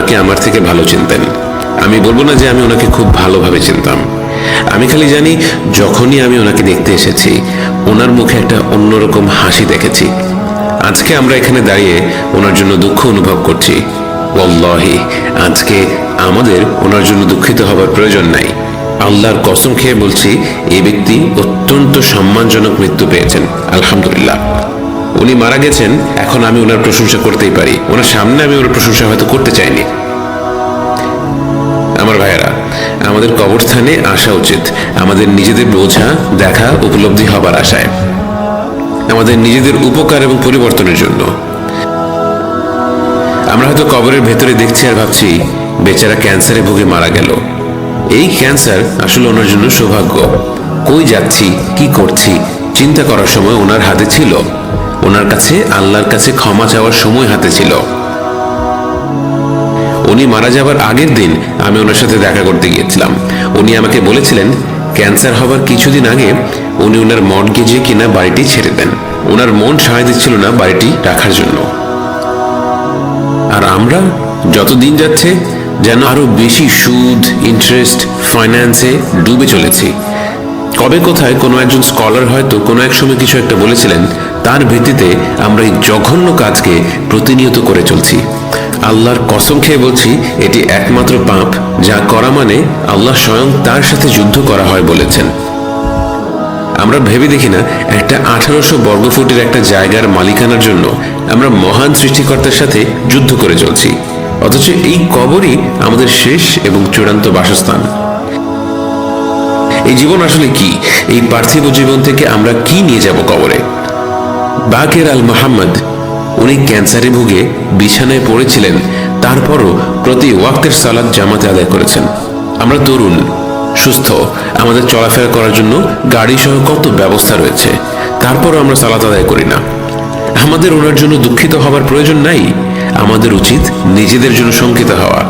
ওনাকে আমার থেকে ভালো চিনতেন। আমি বলবো না যে আমি ওনাকে খুব ভালোভাবে চিনতাম, আমি খালি জানি যখনই আমি ওনাকে দেখতে এসেছি ওনার মুখে একটা অন্যরকম হাসি দেখেছি। আজকে আমরা এখানে দাঁড়িয়ে ওনার জন্য দুঃখ অনুভব করছি। ওয়াল্লাহি আজকে আমাদের ওনার জন্য দুঃখিত হবার প্রয়োজন নাই। আল্লাহর কসম খেয়ে বলছি, এই ব্যক্তি অত্যন্ত সম্মানজনক মৃত্যু পেয়েছেন। আলহামদুলিল্লাহ, উনি মারা গেছেন, এখন আমি ওনার প্রশংসা করতেই পারি। ওনার সামনে আমি ওনার প্রশংসা হয়তো করতে চাইনি। আমার ভাইয়েরা, আমাদের কবরস্থানে আসা উচিত আমাদের নিজেদের বোঝা দেখা উপলব্ধি হবার আশায়, আমাদের নিজেদের উপকার এবং পরিবর্তনের জন্য। আমরা হয়তো কবরের ভেতরে দেখছি আর ভাবছি বেচারা ক্যান্সারে ভুগে মারা গেল। এই ক্যান্সার আসলে ওনার জন্য সৌভাগ্য। কই যাচ্ছি, কি করছি চিন্তা করার সময় ওনার হাতে ছিল, ওনার কাছে আল্লাহর কাছে ক্ষমা চাওয়ার সময় হাতে ছিল। উনি মারা যাবার আগের দিন আমি ওনার সাথে দেখা করতে গিয়েছিলাম। উনি আমাকে বলেছিলেন ক্যান্সার হবার কিছুদিন আগে উনি ওনার মর্টগেজে কিনা বাড়িটি ছেড়ে দেন। ওনার মন সায় দিচ্ছিল না বাড়িটি রাখার জন্য। আর আমরা যত দিন যাচ্ছে যেন আরো বেশি সুদ, ইন্টারেস্ট, ফাইন্যান্সে ডুবে চলেছি। কবে কোথায় কোনো একজন স্কলার হয়তো কোনো এক সময় কিছু একটা বলেছিলেন, তার ভিত্তিতে আমরা এই জঘন্য কাজকে প্রতিনিয়ত করে চলছি। আল্লাহর কসম খেয়ে বলছি, এটি একমাত্র পাপ যা করা মানে আল্লাহ স্বয়ং তার সাথে যুদ্ধ করা হয় বলেছেন। আমরা ভেবে দেখি না, একটা 1800 বর্গফুটের একটা জায়গার মালিকানার জন্য আমরা মহান সৃষ্টিকর্তার সাথে যুদ্ধ করে চলছি, অথচ এই কবরই আমাদের শেষ এবং চূড়ান্ত বাসস্থান। এই জীবন আসলে কি? এই পার্থিব জীবন থেকে আমরা কি নিয়ে যাব কবরে? বাকের আল মোহাম্মদ, উনি ক্যান্সারে ভুগে বিছানায় পড়েছিলেন, তারপরও প্রতি ওয়াক্তের সালাত জামাতে আদায় করেছেন। আমরা তরুণ, সুস্থ, আমাদের চলাফেরা করার জন্য গাড়ি সহ কত ব্যবস্থা রয়েছে, তারপরও আমরা সালাত আদায় করি না। আমাদের ওনার জন্য দুঃখিত হবার প্রয়োজন নাই, আমাদের উচিত নিজেদের জন্য শঙ্কিত হওয়া।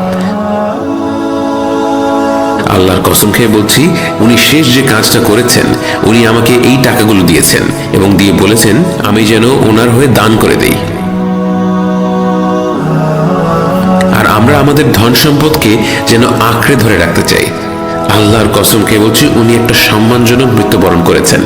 আল্লাহর কসম খেয়ে বলছি, উনি শেষ যে কাজটা করেছেন, উনি আমাকে এই টাকাগুলো দিয়েছেন এবং দিয়ে বলেছেন আমি যেন ওনার হয়ে দান করে দেই। আর আমরা আমাদের ধন সম্পদকে যেন আঁকড়ে ধরে রাখতে চাই। আল্লাহর কসম খেয়ে বলছি, উনি একটা সম্মানজনক মৃত্যুবরণ করেছেন।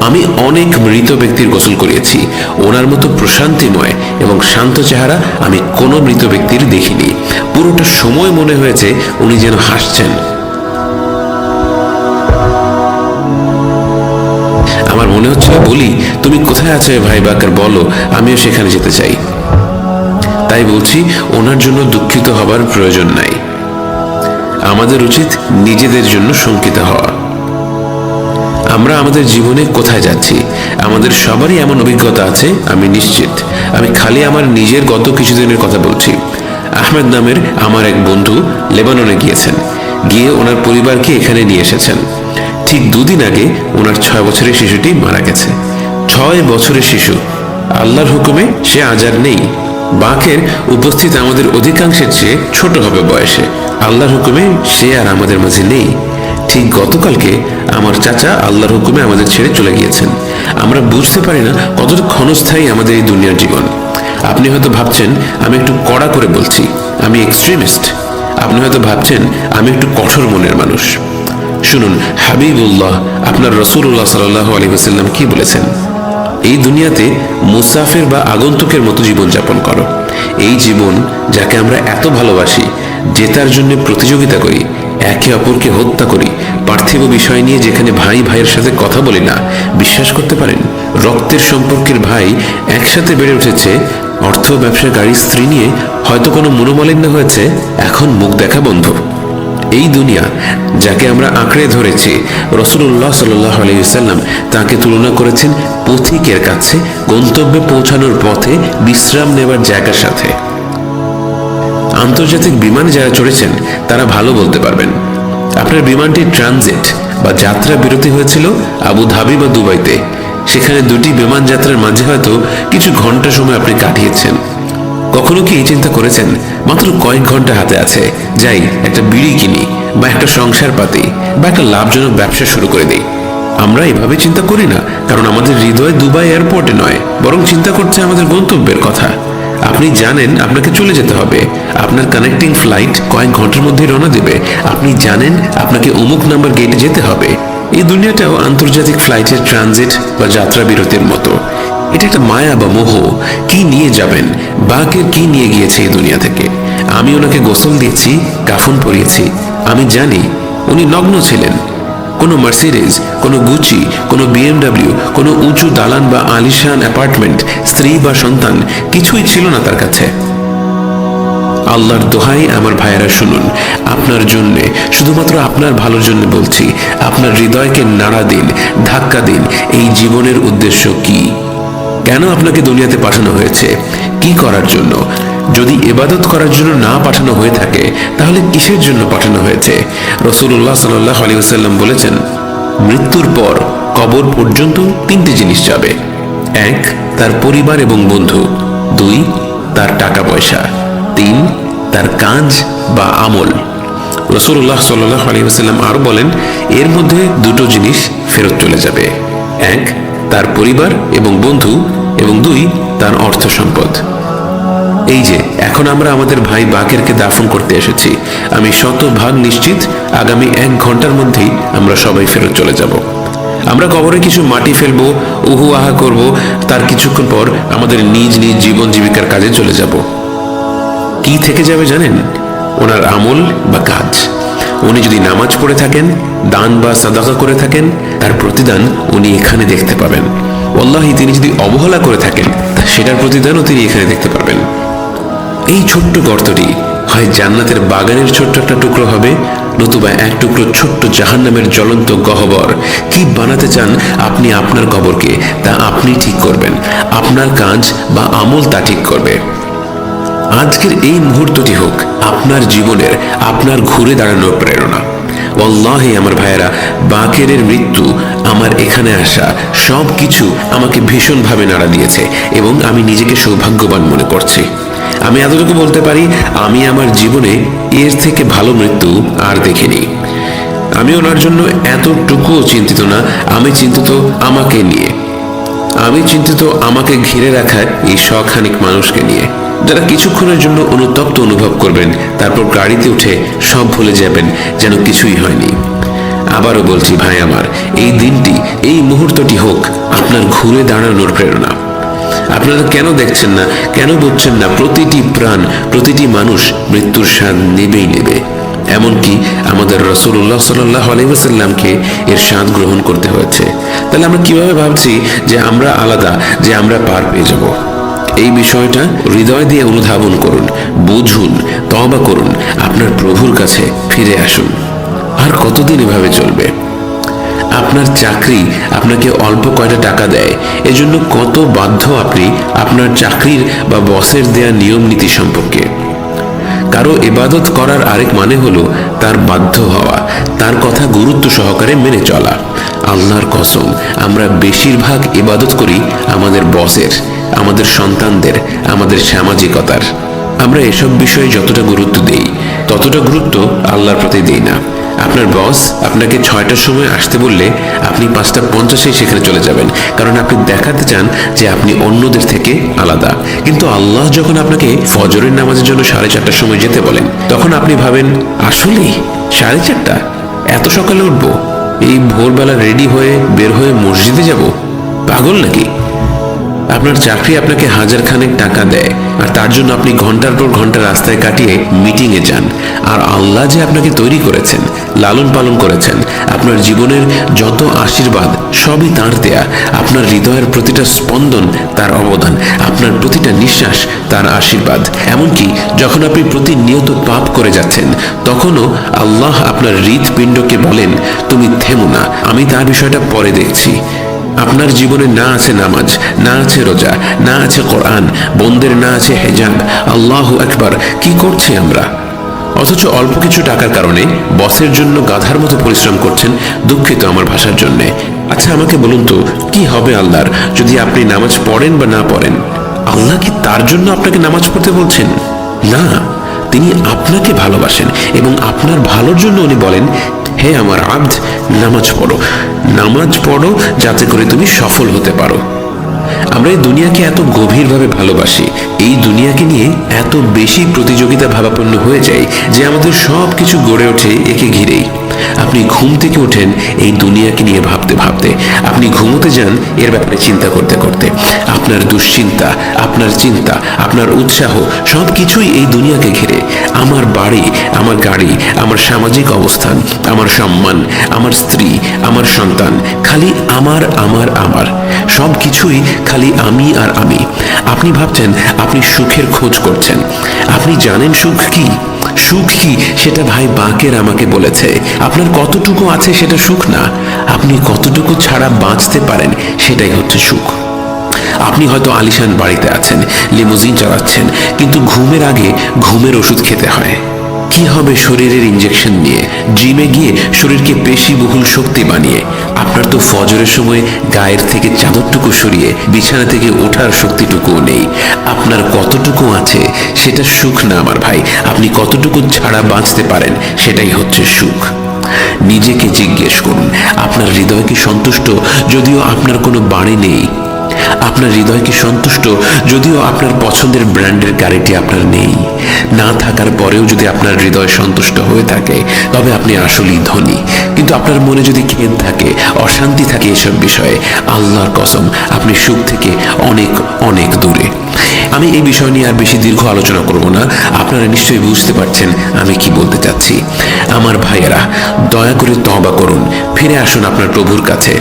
আমি অনেক মৃত ব্যক্তির গোসল করিয়েছি, ওনার মতো প্রশান্তিময় এবং শান্ত চেহারা আমি কোনো মৃত ব্যক্তির দেখিনি। পুরোটা সময় মনে হয়েছে উনি যেন হাসছেন। আমার মনে হচ্ছিল বলি, তুমি কোথায় আছো ভাই বাকর, বলো, আমিও সেখানে যেতে চাই। তাই বলছি, ওনার জন্য দুঃখিত হবার প্রয়োজন নাই, আমাদের উচিত নিজেদের জন্য শঙ্কিত হওয়া। আমরা আমাদের জীবনে কোথায় যাচ্ছি? আমাদের সবারই এমন অভিজ্ঞতা আছে, আমি নিশ্চিত। আমি খালি আমার নিজের গত কিছুদিনের কথা বলছি। আহমেদ নামের আমার এক বন্ধু লেবাননে গিয়েছেন, গিয়ে ওনার পরিবারকে এখানে নিয়ে এসেছেন। ঠিক 2 দিন আগে ওনার 6 বছরের শিশুটি মারা গেছে। 6 বছরের শিশু, আল্লাহর হুকুমে সে আজ আর নেই। বাকের উপস্থিত আমাদের অধিকাংশের চেয়ে ছোট হবে বয়সে, আল্লাহর হুকুমে সে আর আমাদের মাঝে নেই। ঠিক গতকালকে আমার চাচা আল্লাহর হুকুমে আমাদের ছেড়ে চলে গিয়েছেন। আমরা বুঝতে পারি না কতটা ক্ষণস্থায়ী আমাদের এই দুনিয়ার জীবন। আপনি হয়তো ভাবছেন আমি একটু কড়া করে বলছি, আমি এক্সট্রিমিস্ট। আপনি হয়তো ভাবছেন আমি একটু কঠোর মনের মানুষ। শুনুন, হাবিবুল্লাহ আপনার রাসূলুল্লাহ সাল্লাল্লাহু আলাইহি ওয়াসাল্লাম কি বলেছেন? এই দুনিয়াতে মুসাফির বা আগন্তুকের মতো জীবন যাপন করো। এই জীবন যাকে আমরা এত ভালোবাসি, জেতার জন্য প্রতিযোগিতা করি, একে অপরকে হত্যা করি, পার্থিব বিষয় নিয়ে যেখানে ভাই ভাইয়ের সাথে কথা বলি না, বিশ্বাস করতে পারেন রক্তের সম্পর্কের ভাই একসাথে বেড়ে উঠেছে, অর্থ, ব্যবসা, গাড়ি, স্ত্রী নিয়ে হয়তো কোনো মনোমালিন্য হয়েছে, এখন মুখ দেখা বন্ধ। এই দুনিয়া যাকে আমরা আঁকড়ে ধরেছি, রাসূলুল্লাহ সাল্লাল্লাহু আলাইহি ওয়াসাল্লাম তাকে তুলনা করেছেন পথিকের কাছে গন্তব্যে পৌঁছানোর পথে বিশ্রাম নেবার জায়গার সাথে। আন্তর্জাতিক বিমানে যারা চড়েছেন তারা ভালো বলতে পারবেন। আপনার বিমানটি ট্রানজিট বা যাত্রা বিরতি হয়েছিল আবু ধাবি বা দুবাইতে, সেখানে 2টি বিমান যাত্রার মাঝে হয়তো কিছু ঘন্টা সময় আপনি কাটিয়েছেন। কখনো কি এই চিন্তা করেছেন মাত্র কয়েক ঘন্টা হাতে আছে, যাই একটা বিড়ি কিনি বা একটা সংসার পাতি বা একটা লাভজনক ব্যবসা শুরু করে দিই? আমরা এভাবে চিন্তা করি না, কারণ আমাদের হৃদয় দুবাই এয়ারপোর্টে নয়, বরং চিন্তা করছে আমাদের গন্তব্যের কথা। আপনি জানেন আপনাকে চলে যেতে হবে, আপনার কানেক্টিং ফ্লাইট কয়েক ঘন্টার মধ্যে রওনা দেবে, আপনি জানেন আপনাকে অমুক নাম্বার গেটে যেতে হবে। এই দুনিয়াটাও আন্তর্জাতিক ফ্লাইটের ট্রানজিট বা যাত্রা বিরতির মতো। এটা একটা মায়া বা মোহ। কি নিয়ে যাবেন? বাকের কি নিয়ে গিয়েছে এই দুনিয়া থেকে? আমি ওনাকে গোসল দিয়েছি, কাফন পরিয়েছি, আমি জানি উনি নগ্ন ছিলেন। কোনো মার্সিডিজ, কোনো গুচি, কোনো বিএমডব্লিউ, কোনো উঁচু দালান বা আলিশান অ্যাপার্টমেন্ট, স্ত্রী বা সন্তান কিছুই ছিল না তার কাছে। আল্লাহর দোহাই আমার ভাইয়েরা শুনুন, আপনার জন্যে, শুধুমাত্র আপনার ভালোর জন্য বলছি, আপনার হৃদয়কে নাড়া দিন, ধাক্কা দিন। এই জীবনের উদ্দেশ্য কি? কেন আপনাকে দুনিয়াতে পাঠানো হয়েছে? কি করার জন্য? যদি ইবাদত করার জন্য না পাঠানো হয়ে থাকে, তাহলে কিসের জন্য পাঠানো হয়েছে? রাসূলুল্লাহ সাল্লাল্লাহু আলাইহি ওয়াসাল্লাম বলেছেন, মৃত্যুর পর কবর পর্যন্ত তিনটি জিনিস যাবে। 1, তার পরিবার এবং বন্ধু। 2, তার টাকা পয়সা। 3, তার কাজ বা আমল। রাসূলুল্লাহ সাল্লাল্লাহু আলাইহি ওয়াসাল্লাম আরো বলেন, এর মধ্যে দুটো জিনিস ফেরত চলে যাবে। 1, তার পরিবার এবং বন্ধু, এবং 2, তার অর্থ সম্পদ। এই যে এখন আমরা আমাদের ভাই বাকেরকে দাফন করতে এসেছি, আমি শতভাগ নিশ্চিত আগামী 1 ঘন্টার মধ্যেই আমরা সবাই ফেরত চলে যাব। আমরা কবরে কিছু মাটি ফেলবো, উহু আহা করব, তার কিছুক্ষণ পর আমাদের নিজ নিজ জীবন জীবিকার কাজে চলে যাব। কি থেকে যাবে জানেন? ওনার আমল বা কাজ। উনি যদি নামাজ পড়ে থাকেন, দান বা সাদাকা করে থাকেন, তার প্রতিদান উনি এখানে দেখতে পাবেন। ওয়াল্লাহি তিনি যদি অবহেলা করে থাকেন, সেটার প্রতিদানও তিনি এখানে দেখতে পাবেন। এই ছোট্ট গর্তটি হয় জান্নাতের বাগানের ছোট্ট একটা টুকরো হবে, নতুবা এক টুকরো ছোট্ট জাহান্নামের জ্বলন্ত গহ্বর। কি বানাতে চান আপনি আপনার কবরকে, তা আপনি ঠিক করবেন। আপনার কাজ বা আমল তা ঠিক করবে। আজকের এই মুহূর্তটি হোক আপনার জীবনের, আপনার ঘুরে দাঁড়ানোর প্রেরণা। ওয়াল্লাহি আমার ভাইয়েরা, বাকেরের মৃত্যু, আমার এখানে আসা, সব কিছু আমাকে ভীষণভাবে নাড়া দিয়েছে এবং আমি নিজেকে সৌভাগ্যবান মনে করছি। আমি এতটুকু বলতে পারি, আমি আমার জীবনে এর থেকে ভালো মৃত্যু আর দেখিনি। আমি ওনার জন্য এতটুকুও চিন্তিত না, আমি চিন্তিত আমাকে নিয়ে। আমি চিন্তিত আমাকে ঘিরে রাখা এই শখানিক মানুষকে নিয়ে, যারা কিছুক্ষণের জন্য অনুতপ্ত অনুভব করবেন, তারপর গাড়িতে উঠে সব ভুলে যাবেন যেন কিছুই হয়নি। আবারও বলছি ভাই আমার, এই দিনটি, এই মুহূর্তটি হোক আপনার ঘুরে দাঁড়ানোর প্রেরণা। আপনারা কেন দেখছেন না, কেন বুঝছেন না? প্রতিটি প্রাণ, প্রতিটি মানুষ মৃত্যুর স্বাদ নেবেই নেবে। এমনকি আমাদের রাসূলুল্লাহ সাল্লাল্লাহু আলাইহি ওয়াসাল্লামকে এর স্বাদ গ্রহণ করতে হয়েছে। তাহলে আমরা কিভাবে ভাবছি যে আমরা আলাদা, যে আমরা পার পেয়ে যাব? এই বিষয়টা হৃদয় দিয়ে অনুধাবন করুন, বুঝুন, তওবা করুন, আপনার প্রভুর কাছে ফিরে আসুন। আর কতদিন এভাবে চলবে? আপনার চাকরি আপনাকে অল্প কয়টা টাকা দেয়, এজন্য কত বাধ্য আপনি আপনার চাকরির বা বসের দেয়া নিয়ম নীতি সম্পর্কে। কারো ইবাদত করার আরেক মানে হলো তার বাধ্য হওয়া, তার কথা গুরুত্ব সহকারে মেনে চলা। আল্লাহর কসম, আমরা বেশিরভাগ ইবাদত করি আমাদের বসের, আমাদের সন্তানদের, আমাদের সামাজিকতার। আমরা এসব বিষয়ে যতটা গুরুত্ব দেই, ততটা গুরুত্ব আল্লাহর প্রতি দেই না। আপনার বস আপনাকে 6টার সময় আসতে বললে আপনি 5:50 সেখানে চলে যাবেন, কারণ আপনি দেখাতে চান যে আপনি অন্যদের থেকে আলাদা। কিন্তু আল্লাহ যখন আপনাকে ফজরের নামাজের জন্য 4:30টার সময় যেতে বলেন, তখন আপনি ভাবেন, আসলেই 4:30? এত সকালে উঠবো? এই ভোরবেলা রেডি হয়ে বের হয়ে মসজিদে যাব? পাগল নাকি? আপনার চাকরি আপনাকে 1000 খানেক টাকা দেয়, আর তার জন্য আপনি ঘন্টার পর ঘন্টা রাস্তায় কাটিয়ে মিটিংয়ে যান। আর আল্লাহ যে আপনাকে তৈরি করেছেন, লালন পালন করেছেন, আপনার জীবনের যত আশীর্বাদ সবই তাঁর দেয়া। আপনার হৃদয়ের প্রতিটা স্পন্দন তার অবদান, আপনার প্রতিটা নিঃশ্বাস তার আশীর্বাদ। এমনকি যখন আপনি প্রতিনিয়ত পাপ করে যাচ্ছেন, তখনও আল্লাহ আপনার হৃৎপিণ্ডকে বলেন, তুমি থেমো না, আমি তার বিষয়টা পরে দেখছি। আপনার জীবনে না আছে নামাজ, না আছে রোজা, না আছে কোরআন, বোনদের না আছে হিজাব। আল্লাহু আকবার! কি করছি আমরা? অথচ অল্প কিছু টাকার কারণে বসের জন্য গাধার মতো পরিশ্রম করছেন। দুঃখিত আমার ভাষার জন্য। আচ্ছা আমাকে বলুন তো, কি হবে আল্লাহর যদি আপনি নামাজ পড়েন বা না পড়েন? আল্লাহ কি তার জন্য আপনাকে নামাজ পড়তে বলছেন? না, তিনি আপনাকে ভালোবাসেন এবং আপনার ভালোর জন্য উনি বলেন, হে আমার আব্দ, নামাজ পড়ো, নামাজ পড়ো যাতে করে তুমি সফল হতে পারো। আমরা এই দুনিয়াকে এত গভীরভাবে ভালোবাসি, এই দুনিয়াকে নিয়ে এত বেশি প্রতিযোগিতা ভাবাপন্ন হয়ে যায় যে আমাদের সব কিছু গড়ে ওঠে একে ঘিরেই। আপনি ঘুম থেকে ওঠেন এই দুনিয়াকে নিয়ে ভাবতে ভাবতে, আপনি ঘুমোতে যান এর ব্যাপারে চিন্তা করতে করতে। আপনার দুশ্চিন্তা, আপনার চিন্তা, আপনার উৎসাহ সব কিছুই এই দুনিয়াকে ঘিরে। আমার বাড়ি, আমার গাড়ি, আমার সামাজিক অবস্থান, আমার সম্মান, আমার স্ত্রী, আমার সন্তান, খালি আমার আমার আমার, সব কিছুই খালি আমি আর আমি। আপনি ভাবছেন আপনি সুখের খোঁজ করছেন। আপনি জানেন সুখ কি? সুখ কি সেটা ভাই বাকের আমাকে বলেছে। আপনার কতটুকু আছে সেটা সুখ না, আপনি কতটুকু ছাড়া বাঁচতে পারেন সেটাই হচ্ছে সুখ। আপনি হয়তো আলিশান বাড়িতে আছেন, লিমুজিন চালাচ্ছেন, কিন্তু ঘুমের আগে ঘুমের ওষুধ খেতে হয়। কি হবে শরীরের ইঞ্জেকশন নিয়ে, জিমে গিয়ে শরীরকে পেশিবহুল শক্তি বানিয়ে? আপনার তো ফজরের সময় গায়ের থেকে চাদরটুকু সরিয়ে বিছানা থেকে ওঠার শক্তিটুকুও নেই। আপনার কতটুকু আছে সেটা সুখ না আমার ভাই, আপনি কতটুকু ছাড়া বাঁচতে পারেন সেটাই হচ্ছে সুখ। নিজেকে জিজ্ঞেস করুন, আপনার হৃদয় কি সন্তুষ্ট যদিও আপনার কোনো বাড়ি নেই? আপনার হৃদয় কি সন্তুষ্ট যদিও আপনার পছন্দের ব্র্যান্ডের গাড়িটি আপনার নেই? না থাকার পরেও যদি আপনার হৃদয় সন্তুষ্ট হয়ে থাকে তবে আপনি আসলেই ধনী। কিন্তু আপনার মনে যদি খেদ থাকে, অশান্তি থাকে এসব বিষয়ে, আল্লাহর কসম আপনি সুখ থেকে অনেক অনেক দূরে। আমি এই বিষয় নিয়ে আর বেশি দীর্ঘ আলোচনা করব না, আপনারা নিশ্চয়ই বুঝতে পারছেন আমি কি বলতে চাচ্ছি। আমার ভাইয়েরা, দয়া করে তওবা করুন, ফিরে আসুন আপনার প্রভুর কাছে।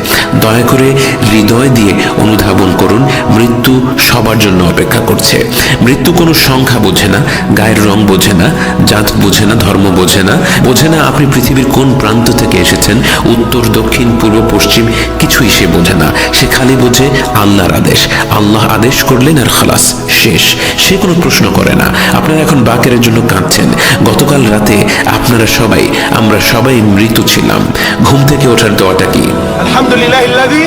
দয়া করে হৃদয় দিয়ে অনুধাবন করুন, মৃত্যু সবার জন্য অপেক্ষা করছে। মৃত্যু কোনো সংখ্যা বোঝে না, গায়ের রং বোঝে না, জাত বোঝে না, ধর্ম বোঝে না, বোঝে না আপনি পৃথিবীর কোন প্রান্ত থেকে এসেছেন, উত্তর দক্ষিণ পূর্ব পশ্চিম, কিছুই সে বোঝে না। সে খালি বোঝে আল্লাহর আদেশ। আল্লাহ আদেশ করলেন আর খালাস, শেষ। সে কোনো প্রশ্ন করে না। আপনারা এখন বাকেরের জন্য কাঁদছেন। গতকাল রাতে আপনারা সবাই, আমরা সবাই মৃত ছিলাম। ঘুম থেকে ওঠার দোয়াটা কি? আলহামদুলিল্লাহিল্লাযী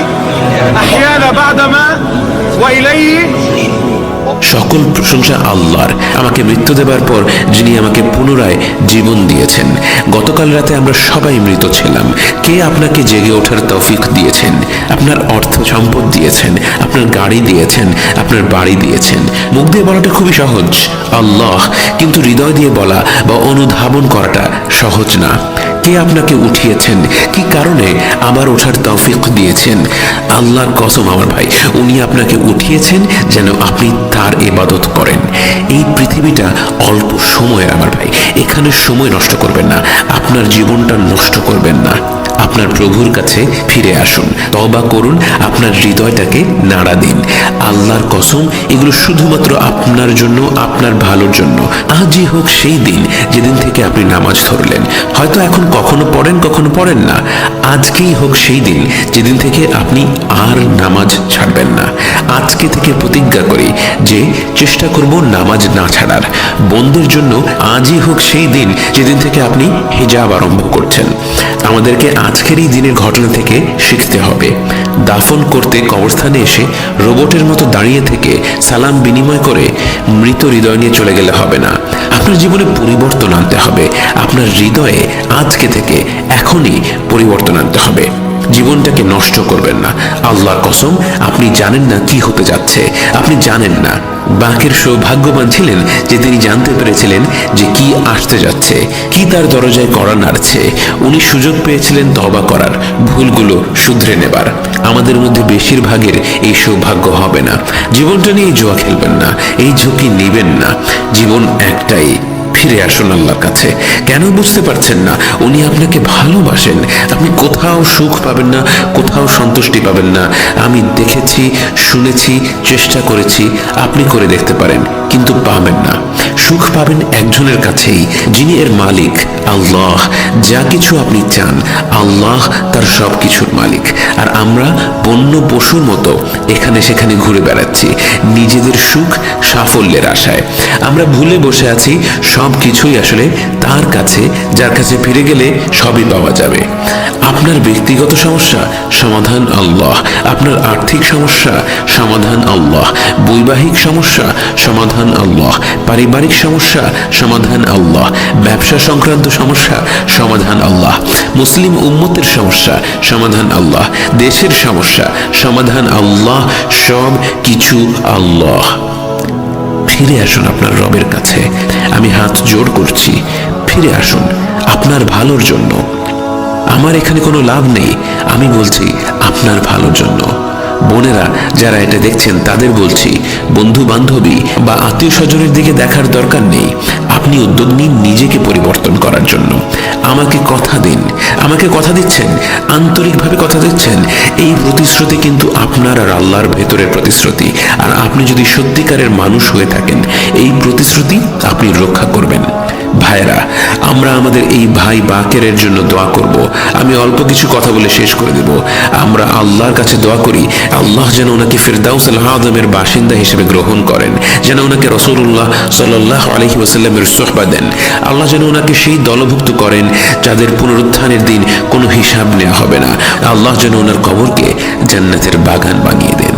আহইয়ানা বা'দামা ওয়া ইলাইহি। সকল প্রশংসা আল্লাহর, আমাকে মৃত্যু দেবার পর যিনি আমাকে পুনরায় জীবন দিয়েছেন। গতকাল রাতে আমরা সবাই মৃত ছিলাম। কে আপনাকে জেগে ওঠার তৌফিক দিয়েছেন? আপনার অর্থ সম্পদ দিয়েছেন, আপনার গাড়ি দিয়েছেন, আপনার বাড়ি দিয়েছেন। মুখ দিয়ে বলাটা খুবই সহজ আল্লাহ, কিন্তু হৃদয় দিয়ে বলা বা অনুধাবন করাটা সহজ না। কে আপনাকে উঠিয়েছেন? কি কারণে আবার ওঠার তৌফিক দিয়েছেন? আল্লাহর কসম আমার ভাই, উনি আপনাকে উঠিয়েছেন যেন আপনি তার ইবাদত করেন। এই পৃথিবীটা অল্প সময়ের আমার ভাই, এখানে সময় নষ্ট করবেন না, আপনার জীবনটা নষ্ট করবেন না। আপনার প্রভুর কাছে ফিরে আসুন, তওবা করুন, আপনার হৃদয়টাকে নাড়া দিন। আল্লাহর কসম এগুলো শুধুমাত্র আপনার জন্য, আপনার ভালোর জন্য। আজই হোক সেই দিন যেদিন থেকে আপনি নামাজ ধরলেন। হয়তো এখন কখনো পড়েন কখনো পড়েন না, আজকেই হোক সেই দিন যেদিন থেকে আপনি আর নামাজ ছাড়বেন না। আজকে থেকে প্রতিজ্ঞা করি যে চেষ্টা করব নামাজ না ছাড়ার। বোনদের জন্য আজই হোক সেই দিন যেদিন থেকে আপনি হিজাব আরম্ভ করছেন। আমাদেরকে আজকের এই দিনের ঘটনা থেকে শিখতে হবে। দাফন করতে কবরস্থানে এসে রোবটের মতো দাঁড়িয়ে থেকে সালাম বিনিময় করে মৃত হৃদয় নিয়ে চলে গেলে হবে না। আপনার জীবনে পরিবর্তন আনতে হবে। আপনার হৃদয়ে আজকে থেকে এখনই পরিবর্তন আনতে হবে। জীবনটাকে নষ্ট করবেন না। আল্লাহর কসম আপনি জানেন না কি হতে যাচ্ছে, আপনি জানেন না। বাকের সৌভাগ্যবান ছিলেন যে তিনি জানতে পেরেছিলেন যে কি আসতে যাচ্ছে, কি তার দরজায় কড়া নাড়ছে। উনি সুযোগ পেয়েছিলেন তওবা করার, ভুলগুলো শুধরে নেবার। আমাদের মধ্যে বেশিরভাগের এই সৌভাগ্য হবে না। জীবনটা নিয়ে জুয়া খেলবেন না, এই ঝুঁকি নেবেন না। জীবন একটাই, ফিরে আসুন আল্লাহর কাছে। কেন বুঝতে পারছেন না? উনি আপনাকে ভালোবাসেন। আপনি কোথাও সুখ পাবেন না, কোথাও সন্তুষ্টি পাবেন না। আমি দেখেছি, শুনেছি, চেষ্টা করেছি, আপনি করে দেখতে পারেন, কিন্তু পাবেন না। সুখ পাবেন একজনের কাছেই, যিনি এর মালিক, আল্লাহ। যা কিছু আপনি চান, আল্লাহ তার সব কিছুর মালিক। আর আমরা বন্য পশুর মতো এখানে সেখানে ঘুরে বেড়াচ্ছি নিজেদের সুখ সাফল্যের আশায়। আমরা ভুলে বসে আছি সব কিছুই আসলে তার কাছে, যার কাছে ফিরে গেলে সবই পাওয়া যাবে। আপনার ব্যক্তিগত সমস্যা, সমাধান আল্লাহ। আপনার আর্থিক সমস্যা, সমাধান আল্লাহ। বৈবাহিক সমস্যা, সমাধান আল্লাহ। পারিবারিক সমস্যা, সমাধান আল্লাহ। ব্যবসা সংক্রান্ত সমস্যা, সমাধান আল্লাহ। মুসলিম উম্মতের সমস্যা, সমাধান আল্লাহ। দেশের সমস্যা, সমাধান আল্লাহ। সব কিছু আল্লাহ। ফিরে আসুন আপনার রবের কাছে, আমি হাত জোড় করছি। ফিরে আসুন আপনার ভালোর জন্য। আমার এখানে কোনো লাভ নেই, আমি বলছি আপনার ভালোর জন্য। বোনেরা যারা এটা দেখছেন তাদের বলছি, বন্ধু বান্ধবী বা আত্মীয় স্বজনের দিকে দেখার দরকার নেই। আপনি উদ্যোগ নিন নিজেকে পরিবর্তন করার জন্য। আমাকে কথা দিন, আমাকে কথা দিচ্ছেন, আন্তরিকভাবে কথা দিচ্ছেন। এই প্রতিশ্রুতি কিন্তু আপনার আর আল্লাহর ভেতরের প্রতিশ্রুতি। আর আপনি যদি সত্যিকারের মানুষ হয়ে থাকেন, এই প্রতিশ্রুতি আপনি রক্ষা করবেন। ভাইরা, আমরা আমাদের এই ভাই বাকেরের জন্য দোয়া করব। আমি অল্প কিছু কথা বলে শেষ করে দেব। আমরা আল্লাহর কাছে দোয়া করি, আল্লাহ যেন ওনাকে ফিরদাউসুল আযমের বাসিন্দা হিসেবে গ্রহণ করেন, যেন ওনাকে রাসূলুল্লাহ সাল্লাল্লাহু আলাইহি ওয়াসাল্লামের সুহবা দেন। আল্লাহ যেন ওনাকে সেই দলভুক্ত করেন যাদের পুনরুত্থানের দিন কোনো হিসাব নেওয়া হবে না। আল্লাহ যেন ওনার কবরকে জান্নাতের বাগান বানিয়ে দেন।